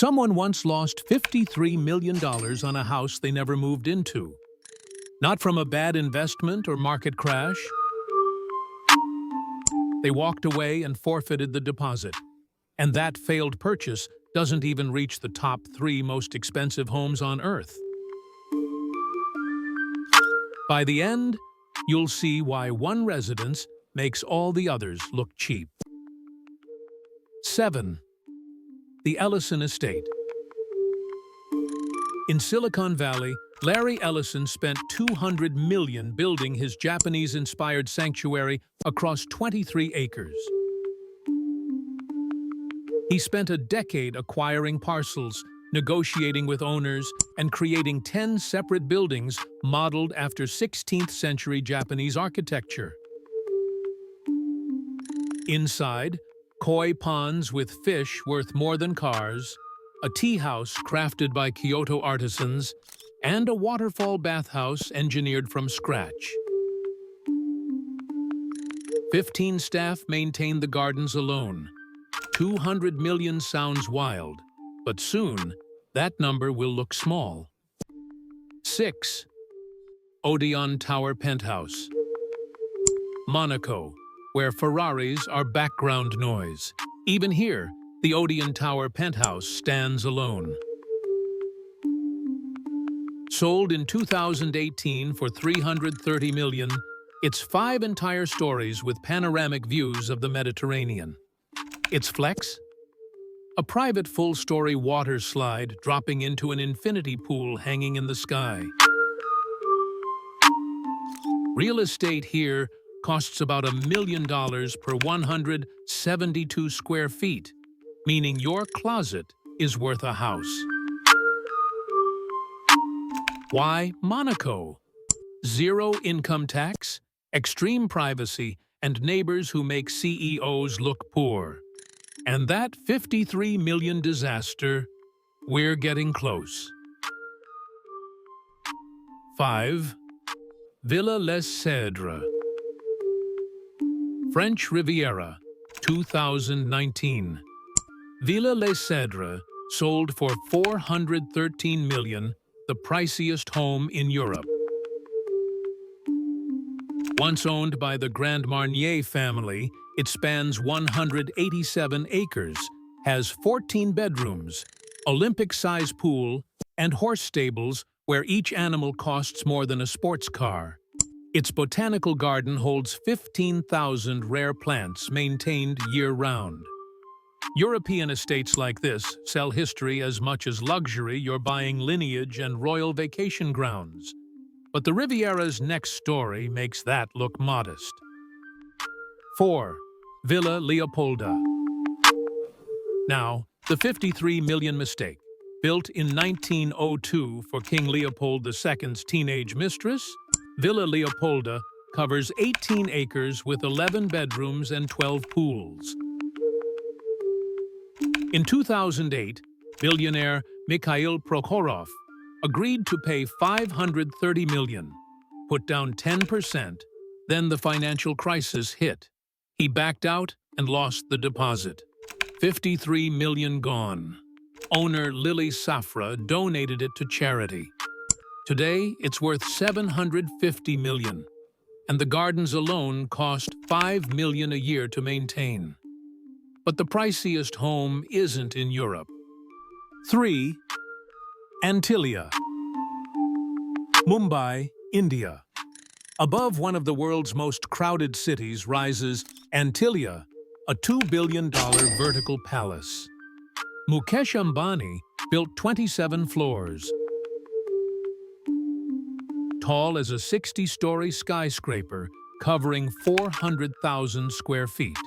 Someone once lost $53 million on a house they never moved into. Not from a bad investment or market crash. They walked away and forfeited the deposit. And that failed purchase doesn't even reach the top 3 most expensive homes on Earth. By the end, you'll see why one residence makes all the others look cheap. 7. The Ellison Estate. In Silicon Valley, Larry Ellison spent $200 million building his Japanese-inspired sanctuary across 23 acres. He spent a decade acquiring parcels, negotiating with owners, and creating 10 separate buildings modeled after 16th-century Japanese architecture. Inside, koi ponds with fish worth more than cars, a tea house crafted by Kyoto artisans, and a waterfall bathhouse engineered from scratch. 15 staff maintain the gardens alone. 200 million sounds wild, but soon that number will look small. 6. Odon Tower Penthouse. Monaco, where Ferraris are background noise. Even here, the Odon Tower Penthouse stands alone. Sold in 2018 for $330 million, it's 5 entire stories with panoramic views of the Mediterranean. Its flex? A private full-story water slide dropping into an infinity pool hanging in the sky. Real estate here costs about $1 million per 172 square feet, meaning your closet is worth a house. Why Monaco? Zero income tax, extreme privacy, and neighbors who make CEOs look poor. And that $53 million disaster, we're getting close. 5. Villa Leopolda. French Riviera, 2019. Villa Leopolda sold for $413 million, the priciest home in Europe. Once owned by the Grand Marnier family, it spans 187 acres, has 14 bedrooms, Olympic-size pool, and horse stables where each animal costs more than a sports car. Its botanical garden holds 15,000 rare plants maintained year-round. European estates like this sell history as much as luxury. You're buying lineage and royal vacation grounds. But the Riviera's next story makes that look modest. 4. Villa Leopolda. Now, the $53 million mistake. Built in 1902 for King Leopold II's teenage mistress, Villa Leopolda covers 18 acres with 11 bedrooms and 12 pools. In 2008, billionaire Mikhail Prokhorov agreed to pay $530 million, put down 10%, then the financial crisis hit. He backed out and lost the deposit. $53 million gone. Owner Lily Safra donated it to charity. Today, it's worth $750 million, and the gardens alone cost $5 million a year to maintain. But the priciest home isn't in Europe. 3. Antilia. Mumbai, India. Above one of the world's most crowded cities rises Antilia, a $2 billion vertical palace. Mukesh Ambani built 27 floors. Tall as a 60-story skyscraper covering 400,000 square feet.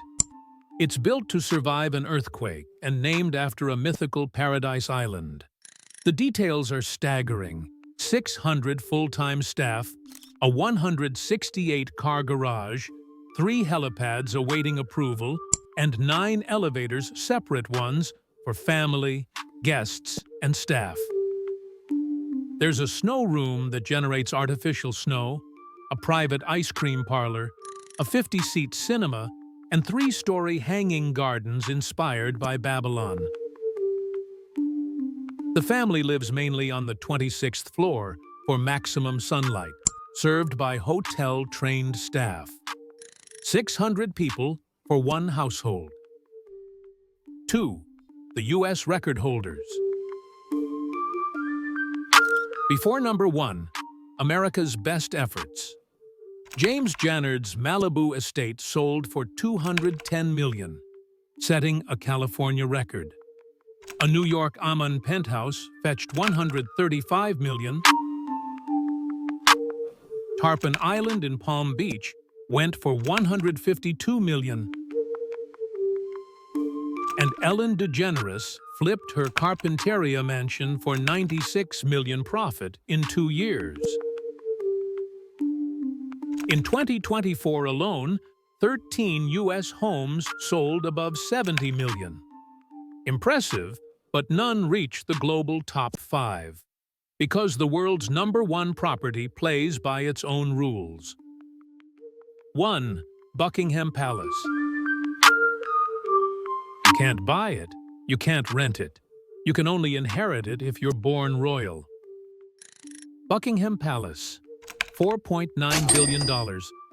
It's built to survive an earthquake and named after a mythical paradise island. The details are staggering. 600 full-time staff, a 168-car garage, 3 helipads awaiting approval, and 9 elevators, separate ones, for family, guests, and staff. There's a snow room that generates artificial snow, a private ice cream parlor, a 50-seat cinema, and 3-story hanging gardens inspired by Babylon. The family lives mainly on the 26th floor for maximum sunlight, served by hotel-trained staff. 600 people for one household. 2. The U.S. record holders. Before number 1, America's best efforts. James Jannard's Malibu estate sold for $210 million, setting a California record. A New York Aman penthouse fetched $135 million. Tarpon Island in Palm Beach went for $152 million. And Ellen DeGeneres flipped her Carpinteria mansion for $96 million profit in 2 years. In 2024 alone, 13 U.S. homes sold above $70 million. Impressive, but none reach the global top 5. Because the world's #1 property plays by its own rules. 1. Buckingham Palace. You can't buy it. You can't rent it. You can only inherit it if you're born royal. Buckingham Palace. $4.9 billion,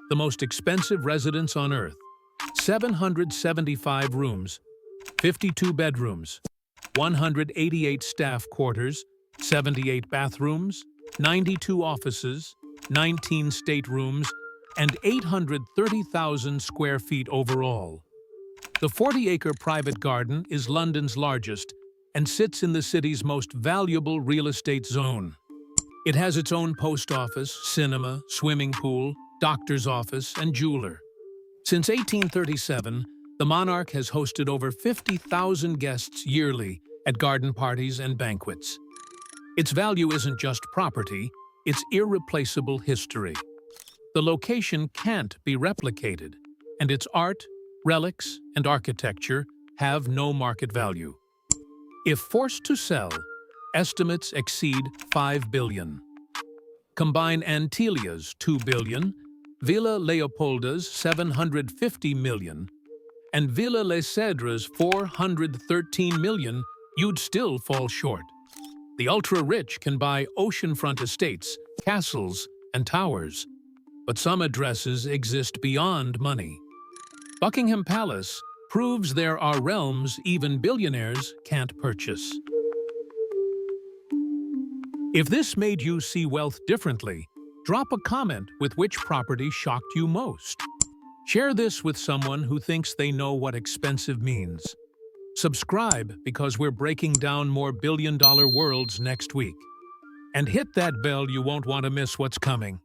the most expensive residence on Earth. 775 rooms, 52 bedrooms, 188 staff quarters, 78 bathrooms, 92 offices, 19 staterooms, and 830,000 square feet overall. The 40-acre private garden is London's largest and sits in the city's most valuable real estate zone. It has its own post office, cinema, swimming pool, doctor's office, and jeweler. Since 1837, the monarch has hosted over 50,000 guests yearly at garden parties and banquets. Its value isn't just property, it's irreplaceable history. The location can't be replicated, and its art, relics, and architecture have no market value. If forced to sell, estimates exceed $5 billion. Combine Antilia's $2 billion, Villa Leopolda's $750 million, and Villa Les Cèdres' $413 million, you'd still fall short. The ultra-rich can buy oceanfront estates, castles, and towers, but some addresses exist beyond money. Buckingham Palace proves there are realms even billionaires can't purchase. If this made you see wealth differently, drop a comment with which property shocked you most. Share this with someone who thinks they know what expensive means. Subscribe because we're breaking down more billion-dollar worlds next week. And hit that bell, you won't want to miss what's coming.